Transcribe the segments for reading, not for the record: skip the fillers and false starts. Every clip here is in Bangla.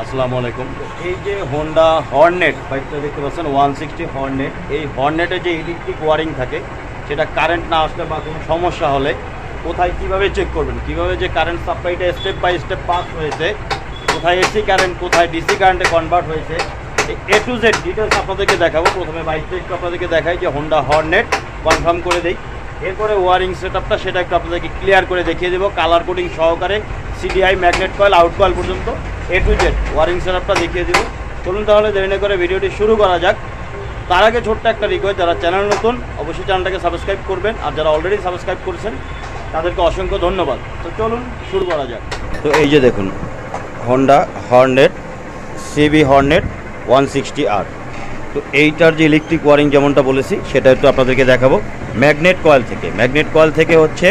আসসালামু আলাইকুম। এই যে হোন্ডা হর্নেট বাইকটা দেখতে পাচ্ছেন 160 হর্নেট, এই হর্নেটে যে ইলেকট্রিক ওয়ারিং থাকে সেটা কারেন্ট না আসলে বা কোনো সমস্যা হলে কোথায় কিভাবে চেক করবেন, কিভাবে যে কারেন্ট সাপ্লাইটা স্টেপ বাই স্টেপ পাস হয়েছে, কোথায় এসি কারেন্ট কোথায় ডিসি কারেন্টে কনভার্ট হয়েছে, এ টু জেড ডিটেলস আপনাদেরকে দেখাবো। প্রথমে বাইকটা একটু আপনাদেরকে দেখাই যে হোন্ডা হর্নেট কনফার্ম করে দেই, এরপরে ওয়ারিং সেটআপটা সেটা একটু আপনাদেরকে ক্লিয়ার করে দেখিয়ে দেবো কালার কোডিং সহকারে, CDI magnet coil out coil পর্যন্ত এ টু জেড ওয়ারিং সেটআপটা দেখিয়ে দেবো। চলুন তাহলে দেরি না করে ভিডিওটি শুরু করা যাক। তার আগে ছোট্ট একটা রিকোয়েস্ট, যারা চ্যানেল নতুন অবশ্যই চ্যানেলটাকে সাবস্ক্রাইব করবেন, আর যারা অলরেডি সাবস্ক্রাইব করেছেন তাদেরকে অসংখ্য ধন্যবাদ। তো চলুন শুরু করা যাক। তো এই যে দেখুন Honda Hornet CB Hornet 160R। তো এইটার যে ইলেকট্রিক ওয়ারিং যেমনটা বলেছি সেটা একটু আপনাদেরকে দেখাবো। ম্যাগনেট কয়েল থেকে হচ্ছে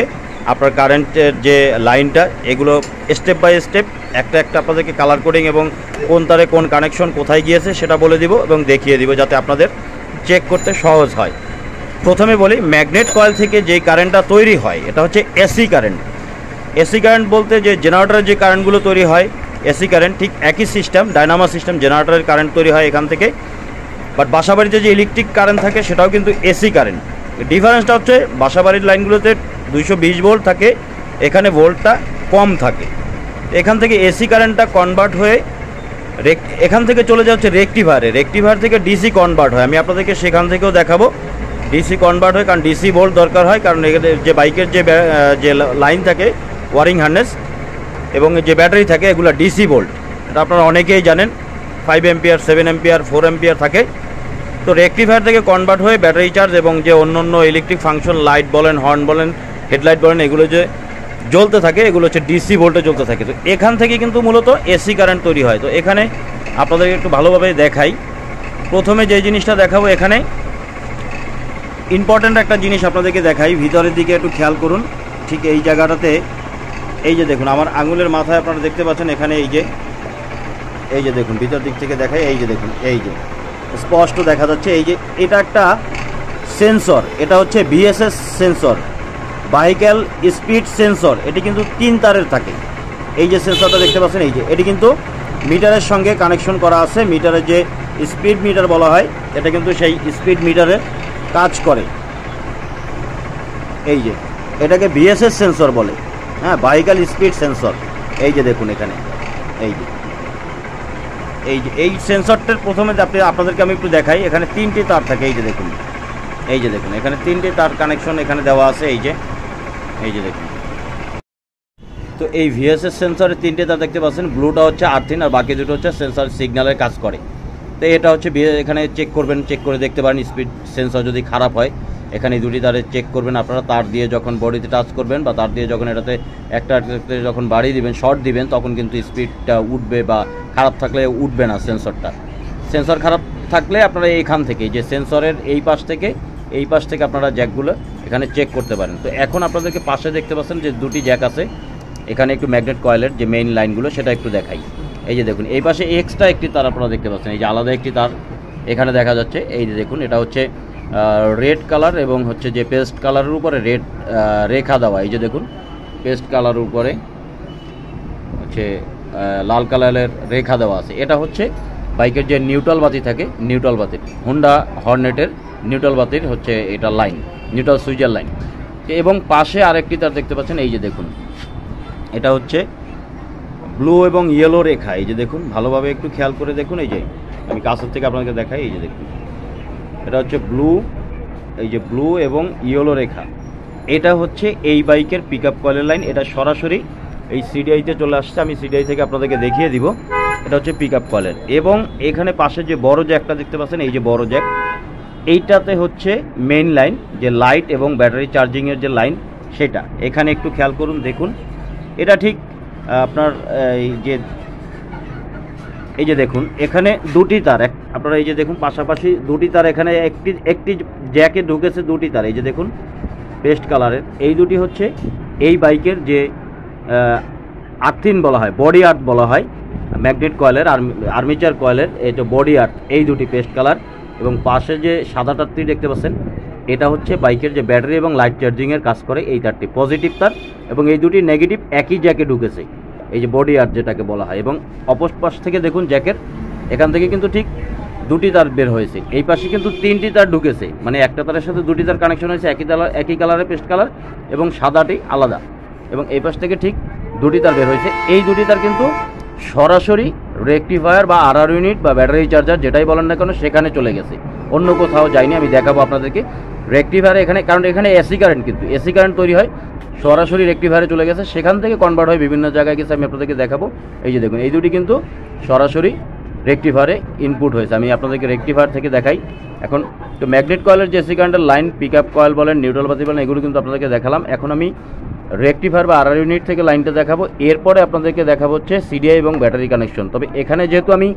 আপনার কারেন্টের যে লাইনটা, এগুলো স্টেপ বাই স্টেপ একটা একটা আপনাদেরকে কালার কোডিং এবং কোন তারে কোন কানেকশন কোথায় গিয়েছে সেটা বলে দিব এবং দেখিয়ে দিব যাতে আপনাদের চেক করতে সহজ হয়। প্রথমে বলি, ম্যাগনেট কয়েল থেকে যেই কারেন্টটা তৈরি হয় এটা হচ্ছে এসি কারেন্ট। এসি কারেন্ট বলতে যে জেনারেটরের যে কারেন্টগুলো তৈরি হয় এসি কারেন্ট, ঠিক একই সিস্টেম, ডায়নামো সিস্টেম, জেনারেটরের কারেন্ট তৈরি হয় এখান থেকে। বাট বাসাবাড়িতে যে ইলেকট্রিক কারেন্ট থাকে সেটাও কিন্তু এসি কারেন্ট। ডিফারেন্সটা হচ্ছে বাসাবাড়ির লাইনগুলোতে 220 ভোল্ট থাকে, এখানে ভোল্টটা কম থাকে। এখান থেকে এসি কারেন্টটা কনভার্ট হয়ে এখান থেকে চলে যাচ্ছে রেকটিভার থেকে ডিসি কনভার্ট হয়। আমি আপনাদেরকে সেখান থেকেও দেখাবো ডিসি কনভার্ট হয়, কারণ ডিসি ভোল্ট দরকার হয়, কারণ এখানে যে বাইকের যে লাইন থাকে ওয়ারিং হার্নেস এবং যে ব্যাটারি থাকে এগুলো ডিসি ভোল্ট, এটা আপনারা অনেকেই জানেন। 5 অ্যাম্পিয়ার, 7 অ্যাম্পিয়ার, 4 অ্যাম্পিয়ার থাকে। তো রেকটিফায়ার থেকে কনভার্ট হয়ে ব্যাটারি চার্জ এবং যে অন্য ইলেকট্রিক ফাংশন, লাইট বলেন, হর্ন বলেন, হেডলাইট বলেন, এগুলো যে জ্বলতে থাকে এগুলো হচ্ছে ডিসি ভোল্টে জ্বলতে থাকে। তো এখান থেকে কিন্তু মূলত এসি কারেন্ট তৈরি হয়। তো এখানে আপনাদেরকে একটু ভালোভাবে দেখাই। প্রথমে যে জিনিসটা দেখাবো, এখানে ইম্পর্ট্যান্ট একটা জিনিস আপনাদেরকে দেখাই, ভিতরের দিকে একটু খেয়াল করুন। ঠিক এই জায়গাটাতে এই যে দেখুন আমার আঙুলের মাথায় আপনারা দেখতে পাচ্ছেন, এখানে এই যে দেখুন ভিতর দিক থেকে দেখাই, এই যে দেখুন এই যে স্পষ্ট দেখা যাচ্ছে। এই যে এটা একটা সেন্সর, এটা হচ্ছে BSS sensor, vehicle speed sensor. এটি কিন্তু 3 তারের থাকে। এই যে সেন্সরটা দেখতে পাচ্ছেন, এই যে এটি কিন্তু মিটারের সঙ্গে কানেকশন করা আছে। মিটারের যে স্পিড মিটার বলা হয় এটা কিন্তু সেই স্পিড মিটারে কাজ করে। এই যে এটাকে বিএসএস সেন্সর বলে, হ্যাঁ, ভেহিক্যাল স্পিড সেন্সর। এই যে দেখুন এখানে এই সেন্সরটার প্রথমে আপনাদেরকে আমি একটু দেখাই। এখানে 3টি তার থাকে, এই যে দেখুন এখানে 3টি তার কানেকশন এখানে দেওয়া আছে। এই যে দেখুন। তো এই ভিএসএস সেন্সরের 3টে তার দেখতে পাচ্ছেন, ব্লুটা হচ্ছে আর্থিন আর বাকি দুটো হচ্ছে সেন্সর সিগন্যালের কাজ করে। তো এটা হচ্ছে এখানে চেক করবেন, চেক করে দেখতে পারেন স্পিড সেন্সর যদি খারাপ হয় এখানে 2টি তারে চেক করবেন আপনারা। তার দিয়ে যখন বডিতে টাচ করবেন বা তার দিয়ে যখন এটাতে একটা যখন বাড়িয়ে দিবেন, শর্ট দিবেন, তখন কিন্তু স্পিডটা উঠবে, বা খারাপ থাকলে উঠবে না সেন্সরটা। সেন্সর খারাপ থাকলে আপনারা এইখান থেকে, যে সেন্সরের এই পাশ থেকে আপনারা জ্যাকগুলো এখানে চেক করতে পারেন। তো এখন আপনাদেরকে পাশে দেখতে পাচ্ছেন যে 2টি জ্যাক আছে, এখানে একটু ম্যাগনেট কয়েলের যে মেইন লাইনগুলো সেটা একটু দেখাই। এই যে দেখুন এই পাশে এক্সট্রা একটি তার আপনারা দেখতে পাচ্ছেন, এই যে আলাদা একটি তার এখানে দেখা যাচ্ছে। এই যে দেখুন এটা হচ্ছে রেড কালার এবং হচ্ছে যে পেস্ট কালারের উপরে রেড রেখা দেওয়া। এই যে দেখুন পেস্ট কালারের উপরে হচ্ছে লাল কালারের রেখা দেওয়া আছে। এটা হচ্ছে বাইকের যে নিউট্রাল বাতি থাকে, নিউট্রাল বাতির, হোন্ডা হর্নেটের নিউট্রাল বাতির হচ্ছে এটা লাইন, নিউট্রাল সুইচের লাইন। এবং পাশে আরেকটি তার দেখতে পাচ্ছেন, এই যে দেখুন এটা হচ্ছে ব্লু এবং ইয়েলো রেখা। এই যে দেখুন ভালোভাবে একটু খেয়াল করে দেখুন, এই যে আমি কাছের থেকে আপনাদেরকে দেখাই। এই যে দেখুন এটা হচ্ছে ব্লু এবং ইয়েলো রেখা। এটা হচ্ছে এই বাইকের পিক আপ কয়েলের লাইন। এটা সরাসরি এই সিডিআইতে চলে আসছে, আমি সিডিআই থেকে আপনাদেরকে দেখিয়ে দিব। এটা হচ্ছে পিক আপ কয়েলের। এবং এখানে পাশে যে বড় জ্যাকটা দেখতে পাচ্ছেন, এই যে বড় জ্যাক, এইটাতে হচ্ছে মেইন লাইন, যে লাইট এবং ব্যাটারি চার্জিংয়ের যে লাইন সেটা। এখানে একটু খেয়াল করুন, দেখুন এটা ঠিক আপনার এই যে দেখুন এখানে 2টি তার, আপনারা এই যে দেখুন পাশাপাশি 2টি তার, এখানে একটি জ্যাকে ঢুকেছে 2টি তার। এই যে দেখুন পেস্ট কালারের এই 2টি হচ্ছে এই বাইকের যে আর্থিন বলা হয়, বডি আর্থ বলা হয়, ম্যাগনেট কয়েলের আর্মিচার কয়েলের এই যে বডি আর্থ, এই 2টি পেস্ট কালার। এবং পাশে যে সাদা তারটি দেখতে পাচ্ছেন এটা হচ্ছে বাইকের যে ব্যাটারি এবং লাইট চার্জিংয়ের কাজ করে, এই তারটি পজিটিভ তার। এবং এই 2টি নেগেটিভ একই জ্যাকে ঢুকেছে। এই যে বডি আর্ট যেটাকে বলা হয়, এবং অপর পাশ থেকে দেখুন জ্যাকের এখান থেকে কিন্তু ঠিক দুটি তার বের হয়েছে, এই পাশে কিন্তু তিনটি তার ঢুকেছে, মানে একটা তারের সাথে দুটি তার কানেকশন হয়েছে, একই কালারের পেস্ট কালার এবং সাদাটি আলাদা, এবং এই পাশ থেকে ঠিক দুটি তার বের হয়েছে। এই দুটি তার কিন্তু সরাসরি রেকটিফায়ার বা আরআর ইউনিট বা ব্যাটারি চার্জার যেটাই বলেন না কেন সেখানে চলে গেছে, অন্য কোথাও যায়নি। আমি দেখাবো আপনাদেরকে রেকটিফায়ার এখানে, কারণ এখানে এসি কারেন্ট, কিন্তু এসি কারেন্ট তৈরি হয় সরাসরি রেকটিফায়ারে চলে গেছে, সেখান থেকে কনভার্ট হয় বিভিন্ন জায়গায় গেছে। আমি আপনাদেরকে দেখাবো, এই যে দেখুন এই দুটি কিন্তু সরাসরি রেকটিফায়ারে ইনপুট হয়েছে। আমি আপনাদেরকে রেকটিফায়ার থেকে দেখাই। এখন তো ম্যাগনেট কয়েলের যে এসি কারেন্টের লাইন, পিক আপ কয়েল বলেন, নিউট্রাল বাতি বলেন, এগুলো কিন্তু আপনাদেরকে দেখালাম। এখন আমি রেকটিফায়ার বা আরআর ইউনিট থেকে লাইনটা দেখাবো, এরপরে আপনাদেরকে দেখাবো হচ্ছে সিডিআই এবং ব্যাটারি কানেকশন। তবে এখানে যেহেতু আমি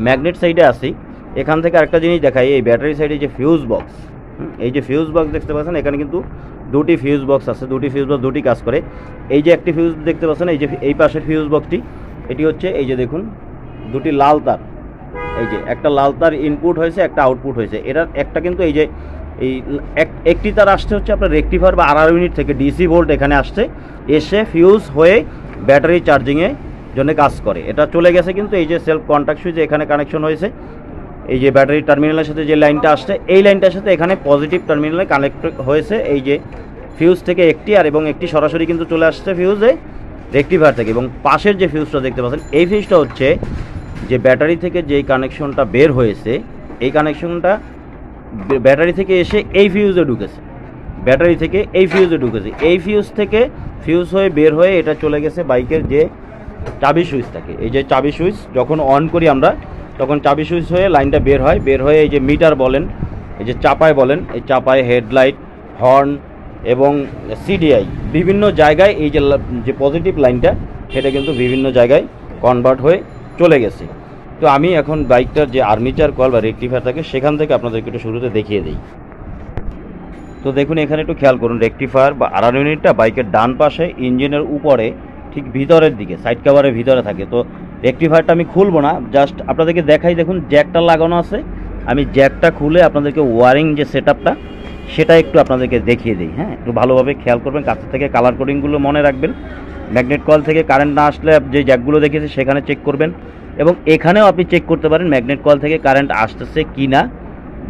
ম্যাগনেট সাইডে আসি, এখান থেকে আরেকটা জিনিস দেখাই, এই ব্যাটারি সাইডে যে ফিউজ বক্স, এই যে ফিউজ বক্স দেখতে পাচ্ছেন, এখানে কিন্তু দুটি ফিউজ বক্স আছে, দুটি ফিউজ বক্স দুটি কাজ করে। এই যে একটি ফিউজ দেখতে পাচ্ছেন, এই যে এই পাশের ফিউজ বক্সটি, এটি হচ্ছে এই যে দেখুন দুটি লাল তার, এই যে একটা লাল তার ইনপুট হয়েছে, একটা আউটপুট হয়েছে। এটার একটা কিন্তু এই যে এই একটি তার আসছে হচ্ছে আপনার রেকটিফায়ার বা আরআর ইউনিট থেকে, ডিসি ভোল্ট এখানে আসছে, এসে ফিউজ হয়ে ব্যাটারি চার্জিংয়ের জন্য কাজ করে। এটা চলে গেছে কিন্তু এই যে সেলফ কন্ট্যাক্ট সুইচ এখানে কানেকশন হয়েছে, এই যে ব্যাটারি টার্মিনালের সাথে যে লাইনটা আসছে, এই লাইনটার সাথে এখানে পজিটিভ টার্মিনালে কানেক্ট হয়েছে এই যে ফিউজ থেকে একটি, আর এবং একটি সরাসরি কিন্তু চলে আসছে ফিউজে রেকটিফায়ার থেকে। এবং পাশের যে ফিউজটা দেখতে পাচ্ছেন, এই ফিউজটা হচ্ছে যে ব্যাটারি থেকে যেই কানেকশনটা বের হয়েছে, এই কানেকশনটা ব্যাটারি থেকে এসে এই ফিউজে ঢুকেছে, ব্যাটারি থেকে এই ফিউজে ঢুকেছে, এই ফিউজ থেকে ফিউজ হয়ে বের হয়ে এটা চলে গেছে বাইকের যে চাবি সুইচ থাকে, এই যে চাবি সুইচ যখন অন করি আমরা, তখন চাবি সুইচ হয়ে লাইনটা বের হয়, বের হয়ে এই যে মিটার বলেন, এই যে চাপায় বলেন, এই চাপায় হেডলাইট, হর্ন এবং সিডিআই বিভিন্ন জায়গায় এই যে পজিটিভ লাইনটা, সেটা কিন্তু বিভিন্ন জায়গায় কনভার্ট হয়ে চলে গেছে। তো আমি এখন বাইকটার যে আর্মিচার কয়েল বা রেকটিফায়ার থাকে সেখান থেকে আপনাদেরকে একটু শুরুতে দেখিয়ে দিই। তো দেখুন এখানে একটু খেয়াল করুন, রেকটিফায়ার বা আরআর ইউনিটটা বাইকের ডান পাশে ইঞ্জিনের উপরে ঠিক ভিতরের দিকে সাইড কভারের ভিতরে থাকে। তো রেকটিফায়ারটা আমি খুলবো না, জাস্ট আপনাদেরকে দেখাই। দেখুন জ্যাকটা লাগানো আছে, আমি জ্যাকটা খুলে আপনাদেরকে ওয়ারিং যে সেটআপটা সেটা একটু আপনাদেরকে দেখিয়ে দিই। হ্যাঁ, একটু ভালোভাবে খেয়াল করবেন, কাছে থেকে কালার কোডিংগুলো মনে রাখবেন। ম্যাগনেট কয়েল থেকে কারেন্ট না আসলে যে জ্যাকগুলো দেখেছি সেখানে চেক করবেন, এবং এখানেও আপনি চেক করতে পারেন ম্যাগনেট কয়েল থেকে কারেন্ট আসতেছে কি না,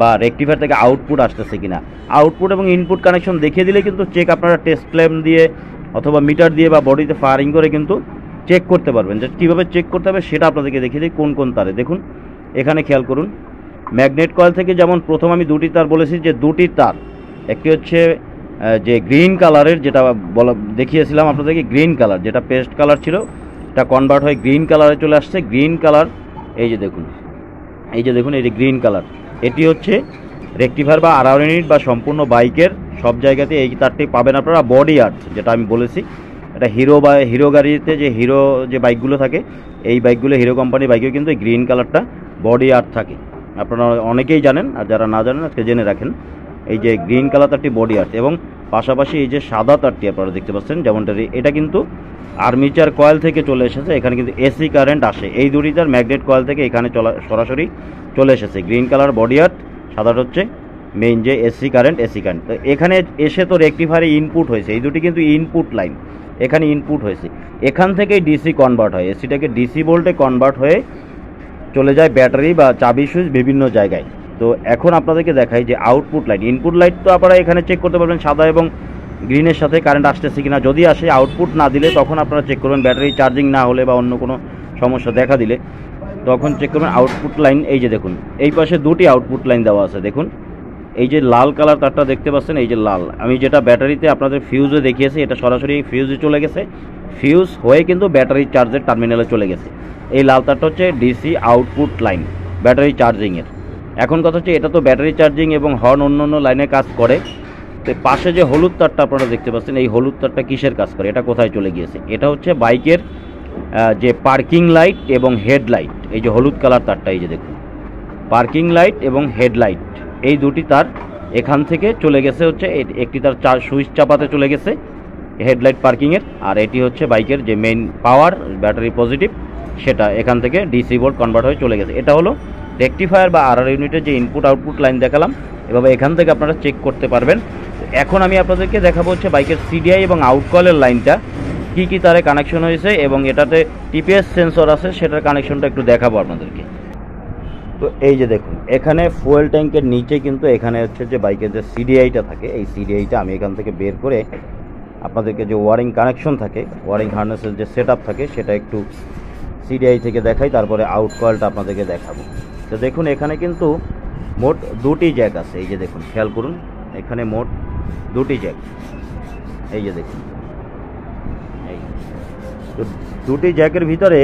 বা রেকটিফায়ার থেকে আউটপুট আসতেছে কি না। আউটপুট এবং ইনপুট কানেকশন দেখিয়ে দিলে কিন্তু চেক আপনারা টেস্ট ল্যাম্প দিয়ে অথবা মিটার দিয়ে বা বডিতে ফায়ারিং করে কিন্তু চেক করতে পারবেন। যে কীভাবে চেক করতে হবে সেটা আপনাদেরকে দেখিয়ে দিই কোন কোন তারে। দেখুন এখানে খেয়াল করুন, ম্যাগনেট কয়েল থেকে যেমন প্রথম আমি দুটি তার বলেছি, যে দুটি তার, একটি হচ্ছে যে গ্রিন কালারের, যেটা বলা দেখিয়েছিলাম আপনাদেরকে, গ্রিন কালার যেটা পেস্ট কালার ছিল, এটা কনভার্ট হয়ে গ্রিন কালারে চলে আসছে। গ্রিন কালার এই যে দেখুন, এই যে দেখুন, এই যে গ্রিন কালার, এটি হচ্ছে রেকটিফায়ার বা আরআর ইউনিট বা সম্পূর্ণ বাইকের সব জায়গাতে এই তারটি পাবেন আপনারা। বডি আর্ট যেটা আমি বলেছি, এটা হিরো বা হিরো গাড়িতে যে হিরো যে বাইকগুলো থাকে, এই বাইকগুলো হিরো কোম্পানির বাইকেও কিন্তু এই গ্রিন কালারটা বডি আর্ট থাকে, আপনারা অনেকেই জানেন, আর যারা না জানেন আজকে জেনে রাখেন। এই যে গ্রিন কালার তারটি বডি আর্ট, এবং পাশাপাশি এই যে সাদা তারটি আপনারা দেখতে পাচ্ছেন যেমনটা, এটা কিন্তু আর্মিচার কয়েল থেকে চলে এসেছে। এখানে কিন্তু এসি কারেন্ট আসে, এই দুটি তার ম্যাগনেট কয়েল থেকে এখানে সরাসরি চলে এসেছে। গ্রিন কালার বডি আর্ট, সাদাটা হচ্ছে মেইন যে এসি কারেন্ট। তো এখানে এসে তো রেকটিফায়ারে ইনপুট হয়েছে, এই দুটি কিন্তু ইনপুট লাইন, এখানে ইনপুট হয়েছে, এখান থেকেই ডিসি কনভার্ট হয়, এসিটাকে ডিসি ভোল্টে কনভার্ট হয়ে চলে যায় ব্যাটারি বা চাবি সুইচ বিভিন্ন জায়গায়। তো এখন আপনাদেরকে দেখাই যে আউটপুট লাইট, ইনপুট লাইট তো আপনারা এখানে চেক করতে পারবেন সাদা এবং গ্রিনের সাথে কারেন্ট আসতেছে কিনা। যদি আসে, আউটপুট না দিলে তখন আপনারা চেক করবেন, ব্যাটারি চার্জিং না হলে বা অন্য কোনো সমস্যা দেখা দিলে তখন চেক করবেন আউটপুট লাইন। এই যে দেখুন, এই পাশে দুটি আউটপুট লাইন দেওয়া আছে। দেখুন এই যে লাল কালার তারটা দেখতে পাচ্ছেন, এই যে লাল, আমি যেটা ব্যাটারিতে আপনাদের ফিউজে দেখিয়েছি, এটা সরাসরি ফিউজে চলে গেছে, ফিউজ হয়ে কিন্তু ব্যাটারি চার্জের টার্মিনালে চলে গেছে। এই লাল তারটা হচ্ছে ডিসি আউটপুট লাইন ব্যাটারি চার্জিংয়ের। এখন কথা হচ্ছে, এটা তো ব্যাটারি চার্জিং এবং হর্ন অন্য লাইনে কাজ করে। তো পাশে যে হলুদ তারটা আপনারা দেখতে পাচ্ছেন, এই হলুদ তারটা কিসের কাজ করে, এটা কোথায় চলে গিয়েছে? এটা হচ্ছে বাইকের যে পার্কিং লাইট এবং হেডলাইট। এই যে হলুদ কালার তারটা, এই যে দেখুন, পার্কিং লাইট এবং হেডলাইট, এই দুটি তার এখান থেকে চলে গেছে হচ্ছে, একটি তার সুইচ চাপাতে চলে গেছে হেডলাইট পার্কিংয়ের, আর এটি হচ্ছে বাইকের যে মেইন পাওয়ার ব্যাটারি পজিটিভ, সেটা এখান থেকে ডিসি ভোল্ট কনভার্ট হয়ে চলে গেছে। এটা হলো রেকটিফায়ার বা আরআর ইউনিটের যে ইনপুট আউটপুট লাইন দেখালাম, এভাবে এখান থেকে আপনারা চেক করতে পারবেন। এখন আমি আপনাদেরকে দেখাবো হচ্ছে বাইকের সিডিআই এবং আউট কয়েলের লাইনটা কি কি তারে কানেকশন হয়েছে এবং এটাতে টিপিএস সেন্সর আছে, সেটার কানেকশনটা একটু দেখাবো আপনাদেরকে। তো এই যে দেখুন, এখানে ফুয়েল ট্যাঙ্কের নিচে কিন্তু এখানে হচ্ছে যে বাইকের যে সিডিআইটা থাকে, এই সিডিআইটা আমি এখান থেকে বের করে আপনাদেরকে যে ওয়ারিং কানেকশন থাকে, ওয়ারিং হার্নেসের যে সেট থাকে সেটা একটু সিডিআই থেকে দেখাই, তারপরে আউট কয়েলটা আপনাদেরকে দেখাবো। তো দেখুন এখানে কিন্তু মোট দুটি জ্যাক আছে, এই যে দেখুন খেয়াল করুন, এখানে মোট দুটি জ্যাক, এই যে দেখুন। এই তো দুটি জ্যাকের ভিতরে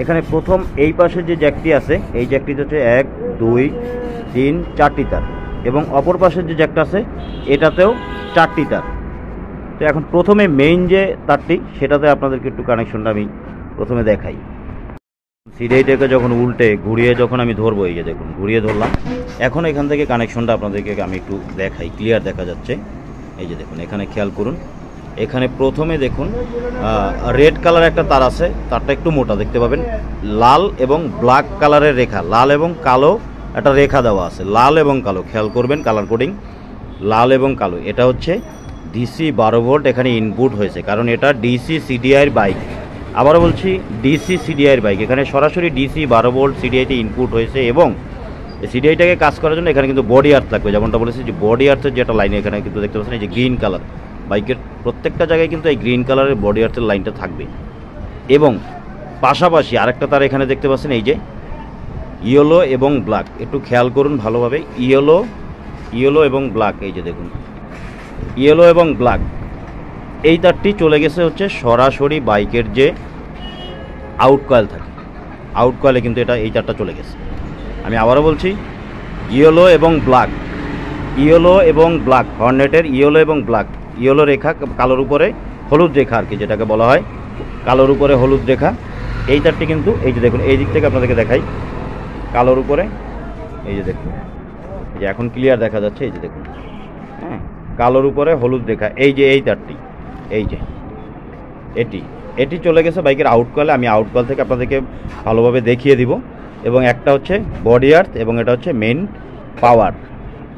এখানে প্রথম এই পাশে যে জ্যাকটি আছে, এই জ্যাকটিতে হচ্ছে 1 2 3 4টি তার, এবং অপর পাশের যে জ্যাকটা আছে এটাতেও 4টি তার। তো এখন প্রথমে মেইন যে তারটি, সেটাতে আপনাদেরকে একটু কানেকশনটা আমি প্রথমে দেখাই। সিডিআইটাকে যখন উল্টে ঘুরিয়ে যখন আমি ধরবো, এই যে দেখুন ঘুরিয়ে ধরলাম, এখন এখান থেকে কানেকশনটা আপনাদেরকে আমি একটু দেখাই, ক্লিয়ার দেখা যাচ্ছে। এই যে দেখুন এখানে খেয়াল করুন, এখানে প্রথমে দেখুন রেড কালার একটা তার আছে, তারটা একটু মোটা দেখতে পাবেন, লাল এবং ব্ল্যাক কালারের রেখা, লাল এবং কালো একটা রেখা দেওয়া আছে, লাল এবং কালো, খেয়াল করবেন কালার কোডিং লাল এবং কালো। এটা হচ্ছে ডিসি 12 ভোল্ট এখানে ইনপুট হয়েছে, কারণ এটা ডিসি সিডিআইয়ের বাইক। আবারও বলছি ডিসি সিডিআইয়ের বাইক, এখানে সরাসরি ডিসি 12 ভোল্ট সিডিআইতে ইনপুট হয়েছে, এবং সিডিআইটাকে কাজ করার জন্য এখানে কিন্তু বডি আর্থ লাগবে, যেমনটা বলেছি যে বডি আর্থের যেটা লাইন এখানে কিন্তু দেখতে পাচ্ছেন, এই যে গ্রিন কালার, বাইকের প্রত্যেকটা জায়গায় কিন্তু এই গ্রিন কালারের বডি আর্থের লাইনটা থাকবে। এবং পাশাপাশি আরেকটা তার এখানে দেখতে পাচ্ছেন, এই যে ইয়েলো এবং ব্ল্যাক, একটু খেয়াল করুন ভালোভাবে, ইয়েলো এবং ব্ল্যাক, এই যে দেখুন ইয়েলো এবং ব্ল্যাক, এই তারটি চলে গেছে হচ্ছে সরাসরি বাইকের যে আউট কয়েল থাকে, আউট কয়েলে কিন্তু এটা এই তারটা চলে গেছে। আমি আবারও বলছি ইয়েলো এবং ব্ল্যাক, ইয়েলো এবং ব্ল্যাক, হর্নেটের ইয়েলো এবং ব্ল্যাক, ইয়েলো রেখা কালোর উপরে হলুদ রেখা আর কি, যেটাকে বলা হয় কালোর উপরে হলুদ রেখা, এই তারটি কিন্তু এই যে দেখুন, এই দিক থেকে আপনাদেরকে দেখাই, কালোর উপরে এই যে দেখুন, এই যে এখন ক্লিয়ার দেখা যাচ্ছে, এই যে দেখুন, হ্যাঁ কালোর উপরে হলুদ রেখা, এই যে এই তারটি, এই যে এটি চলে গেছে বাইকের আউট কয়েলে। আমি আউট কয়েল থেকে আপনাদেরকে ভালোভাবে দেখিয়ে দিব। এবং একটা হচ্ছে বডি আর্থ এবং এটা হচ্ছে মেইন পাওয়ার।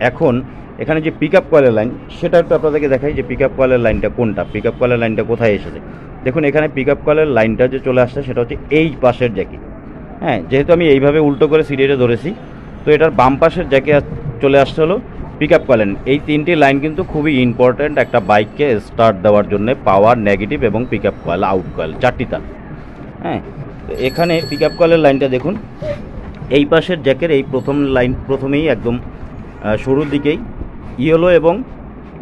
এখন এখানে যে পিক আপ কয়েলের লাইন, সেটা একটু আপনাদেরকে দেখাই যে পিক আপ কয়েলের লাইনটা কোনটা, পিক আপ কয়েলের লাইনটা কোথায় এসেছে। দেখুন এখানে পিক আপ কয়েলের লাইনটা যে চলে আসছে সেটা হচ্ছে এই পাশের জ্যাকে, হ্যাঁ যেহেতু আমি এইভাবে উল্টো করে সিডিআইটা ধরেছি, তো এটার বাম পাশের জ্যাকে চলে আসছে হলো পিক আপ কয়েল। এই তিনটি লাইন কিন্তু খুবই ইম্পর্ট্যান্ট একটা বাইককে স্টার্ট দেওয়ার জন্য, পাওয়ার, নেগেটিভ এবং pick up coil, out coil, 4টি তার। হ্যাঁ তো এখানে পিক আপ কয়েলের লাইনটা দেখুন, এই পাশের জ্যাকের এই প্রথম লাইন, প্রথমেই একদম শুরুর দিকেই ইয়েলো এবং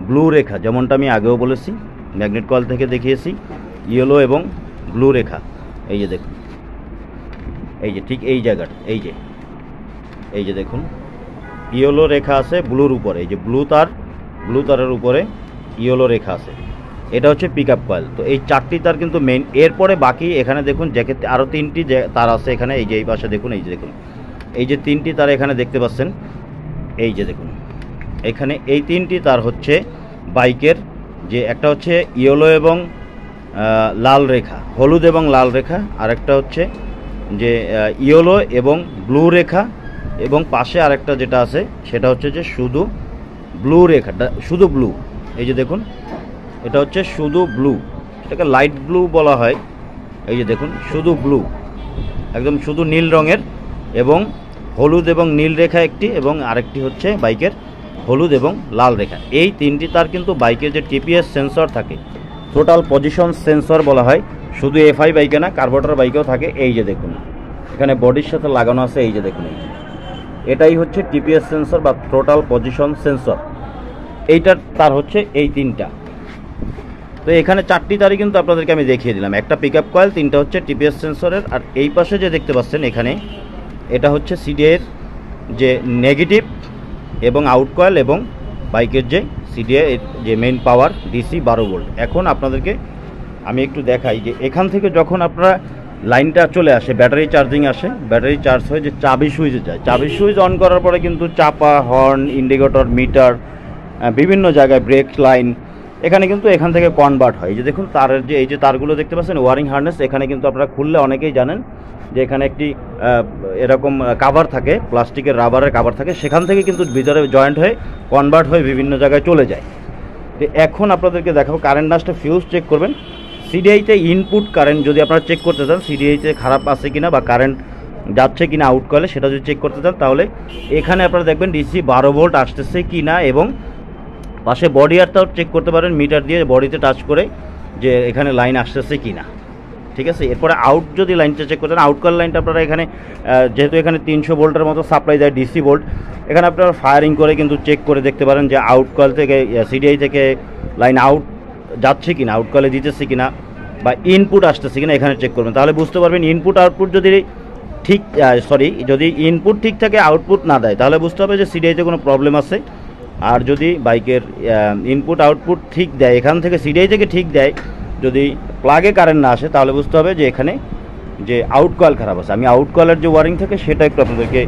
ব্লু রেখা, যেমনটা আমি আগেও বলেছি, ম্যাগনেট কয়েল থেকে দেখিয়েছি, ইয়েলো এবং ব্লু রেখা, এই যে দেখুন, এই যে ঠিক এই জায়গাটা, এই যে দেখুন ইয়েলো রেখা আছে ব্লুর উপরে, এই যে ব্লু তারের উপরে ইয়েলো রেখা আছে, এটা হচ্ছে পিক আপ কয়েল। তো এই 4টি তার কিন্তু মেইন। এরপরে বাকি এখানে দেখুন জ্যাকেট আরও 3টি তার আছে এখানে, এই যে এই পাশে দেখুন, এই যে দেখুন এই যে 3টি তার এখানে দেখতে পাচ্ছেন, এই যে দেখুন এখানে এই 3টি তার হচ্ছে বাইকের যে একটা হচ্ছে ইয়েলো এবং লাল রেখা, হলুদ এবং লাল রেখা, আর একটা হচ্ছে যে ইয়েলো এবং ব্লু রেখা, এবং পাশে আরেকটা যেটা আছে সেটা হচ্ছে যে শুধু ব্লু রেখাটা, শুধু ব্লু, এই যে দেখুন এটা হচ্ছে শুধু ব্লু, এটাকে লাইট ব্লু বলা হয়, এই যে দেখুন শুধু ব্লু, একদম শুধু নীল রঙের, এবং হলুদ এবং নীল রেখা একটি, এবং আরেকটি হচ্ছে বাইকের হলুদ এবং লাল রেখা। এই 3টি তার কিন্তু বাইকের যে টিপিএস সেন্সর থাকে, টোটাল পজিশন সেন্সর বলা হয়, শুধু এফআই বাইকে না, কার্বোরেটর বাইকেও থাকে। এই যে দেখুন এখানে বডির সাথে লাগানো আছে, এই যে দেখুন এটাই হচ্ছে টিপিএস সেন্সর বা টোটাল পজিশন সেন্সর। এইটার তার হচ্ছে এই 3টা। তো এখানে 4টি তারই কিন্তু আপনাদেরকে আমি দেখিয়ে দিলাম, একটা পিক আপ কয়েল, 3টা হচ্ছে টিপিএস সেন্সরের। আর এই পাশে যে দেখতে পাচ্ছেন এখানে, এটা হচ্ছে সিডিআইয়ের যে নেগেটিভ এবং আউট কয়েল, এবং বাইকের যে সিডিআই যে মেইন পাওয়ার ডিসি 12 ভোল্ট। এখন আপনাদেরকে আমি একটু দেখাই যে এখান থেকে যখন আপনারা লাইনটা চলে আসে, ব্যাটারি চার্জিং আসে, ব্যাটারি চার্জ হয়ে যে চাবি সুইচে যায়, চাবি সুইচ অন করার পরে কিন্তু চাপা, হর্ন, ইন্ডিকেটর, মিটার, বিভিন্ন জায়গায় ব্রেক লাইন, এখানে কিন্তু এখান থেকে কনভার্ট হয়। এই যে দেখুন তারের যে এই যে তারগুলো দেখতে পাচ্ছেন, ওয়ারিং হার্নেস, এখানে কিন্তু আপনারা খুললে অনেকেই জানেন যে এখানে একটি এরকম কাভার থাকে, প্লাস্টিকের রাবারের কাভার থাকে, সেখান থেকে কিন্তু ভিতরে জয়েন্ট হয়ে কনভার্ট হয়ে বিভিন্ন জায়গায় চলে যায়। তো এখন আপনাদেরকে দেখাবো কারেন্ট নাসটা ফিউজ চেক করবেন, সিডিআইতে ইনপুট কারেন্ট যদি আপনারা চেক করতে চান, সিডিআইতে খারাপ আছে কিনা বা কারেন্ট যাচ্ছে কিনা আউট কলে, সেটা যদি চেক করতে চান তাহলে এখানে আপনারা দেখবেন ডিসি 12 ভোল্ট আসতেছে কি না, এবং পাশে বডি আরটাও চেক করতে পারেন মিটার দিয়ে বডিতে টাচ করে যে এখানে লাইন আসতেছে কি না। ঠিক আছে, এরপরে আউট যদি লাইনটা চেক করতেন, আউট কল লাইনটা আপনারা এখানে যেহেতু এখানে 300 ভোল্টের মতো সাপ্লাই দেয় ডিসি ভোল্ট, এখানে আপনারা ফায়ারিং করে কিন্তু চেক করে দেখতে পারেন যে আউট কল থেকে সিডিআই থেকে লাইন আউট যাচ্ছে কিনা, আউট কলে দিতেছে কিনা বা ইনপুট আসতেছে কিনা এখানে চেক করবেন। তাহলে বুঝতে পারবেন ইনপুট আউটপুট যদি ঠিক যদি ইনপুট ঠিক থাকে আউটপুট না দেয় তাহলে বুঝতে হবে যে সিডিআইতে কোনো প্রবলেম আছে। আর যদি বাইকের ইনপুট আউটপুট ঠিক দেয়, এখান থেকে সিডিআই থেকে ঠিক দেয়, যদি প্লাগে কারেন্ট না আসে তাহলে বুঝতে হবে যে এখানে যে আউট কয়েল খারাপ আছে। আমি আউট কয়েলের যে ওয়ারিং থাকে সেটা একটু আপনাদেরকে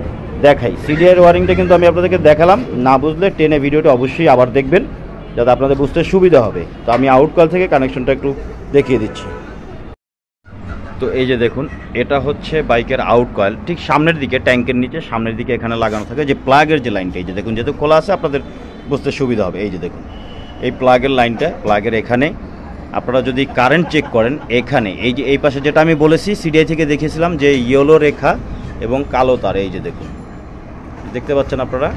দেখাই। সিডিআইয়ের ওয়ারিংটা কিন্তু আমি আপনাদেরকে দেখালাম, না বুঝলে টেনে ভিডিওটা অবশ্যই আবার দেখবেন যাতে আপনাদের বুঝতে সুবিধা হবে। তো আমি আউট কয়েল থেকে কানেকশনটা একটু দেখিয়ে দিচ্ছি। তো এই যে দেখুন, এটা হচ্ছে বাইকের আউট কয়েল, ঠিক সামনের দিকে ট্যাঙ্কের নিচে সামনের দিকে এখানে লাগানো থাকে যে প্লাগের যে লাইনটা, এই যে দেখুন যেহেতু খোলা আছে আপনাদের বুঝতে সুবিধা হবে। এই যে দেখুন এই প্লাগের লাইনটা, প্লাগের এখানে আপনারা যদি কারেন্ট চেক করেন এখানে এই যে এই পাশে যেটা আমি বলেছি সিডিআই থেকে দেখিয়েছিলাম যে ইয়েলো রেখা এবং কালো তার, এই যে দেখুন দেখতে পাচ্ছেন আপনারা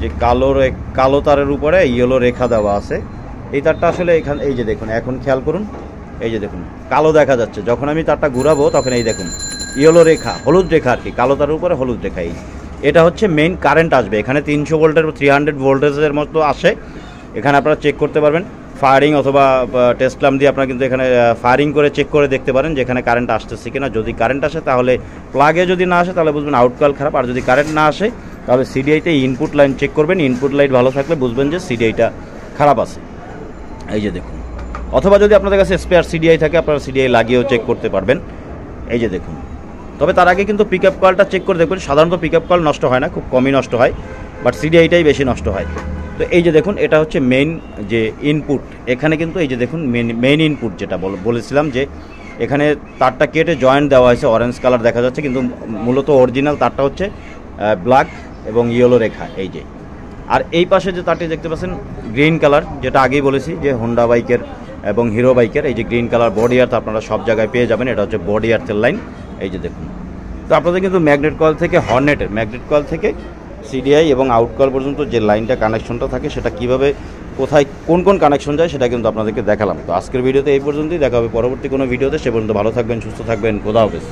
যে কালো তারের উপরে ইয়েলো রেখা দেওয়া আছে। এই তারটা আসলে এখানে এই যে দেখুন, এখন খেয়াল করুন, এই যে দেখুন কালো দেখা যাচ্ছে, যখন আমি তারটা ঘুরাবো তখন এই দেখুন ইয়েলো রেখা, হলুদ রেখা আর কি, কালো তারের উপরে হলুদ রেখা। এটা হচ্ছে মেইন কারেন্ট আসবে এখানে 300 ভোল্টের 300 ভোল্টেজের মতো আসে। এখানে আপনারা চেক করতে পারবেন ফায়ারিং অথবা টেস্ট ল্যাম্প দিয়ে আপনারা কিন্তু এখানে ফায়ারিং করে চেক করে দেখতে পারেন যে এখানে কারেন্ট আসতেছে কিনা। যদি কারেন্ট আসে তাহলে প্লাগে, যদি না আসে তাহলে বুঝবেন আউট কয়েল খারাপ। আর যদি কারেন্ট না আসে তাহলে সিডিআইতে ইনপুট লাইন চেক করবেন, ইনপুট লাইন ভালো থাকলে বুঝবেন যে সিডিআইটা খারাপ আছে। এই যে দেখুন, অথবা যদি আপনাদের কাছে স্পেয়ার সিডিআই থাকে আপনারা সিডিআই লাগিয়েও চেক করতে পারবেন। এই যে দেখুন, তবে তার আগে কিন্তু পিক আপ কয়েলটা চেক করে দেখবেন। সাধারণত পিক আপ কয়েল নষ্ট হয় না, খুব কমই নষ্ট হয়, বাট সিডিআইটাই বেশি নষ্ট হয়। তো এই যে দেখুন, এটা হচ্ছে মেইন যে ইনপুট, এখানে কিন্তু এই যে দেখুন মেইন ইনপুট যেটা বলেছিলাম যে এখানে তারটা কেটে জয়েন্ট দেওয়া হয়েছে, অরেঞ্জ কালার দেখা যাচ্ছে, কিন্তু মূলত অরিজিনাল তারটা হচ্ছে ব্ল্যাক এবং ইয়েলো রেখা এই যে। আর এই পাশে যে তারটি দেখতে পাচ্ছেন গ্রিন কালার, যেটা আগেই বলেছি যে হোন্ডা বাইকের এবং হিরো বাইকের এই যে গ্রিন কালার বডি আর্থ আপনারা সব জায়গায় পেয়ে যাবেন, এটা হচ্ছে বডি আর্থের লাইন। এই যে দেখুন, তো আপনাদের কিন্তু ম্যাগনেট কয়েল থেকে হর্নেটের ম্যাগনেট কয়েল থেকে সিডিআই এবং আউট কয়েল পর্যন্ত যে লাইনটা কানেকশনটা থাকে সেটা কিভাবে কোথায় কোন কোন কানেকশন যায় সেটা কিন্তু আপনাদেরকে দেখালাম। তো আজকের ভিডিওতে এই পর্যন্তই, দেখা হবে পরবর্তী কোনো ভিডিওতে। সে পর্যন্ত ভালো থাকবেন, সুস্থ থাকবেন, খোদা হাফেজ।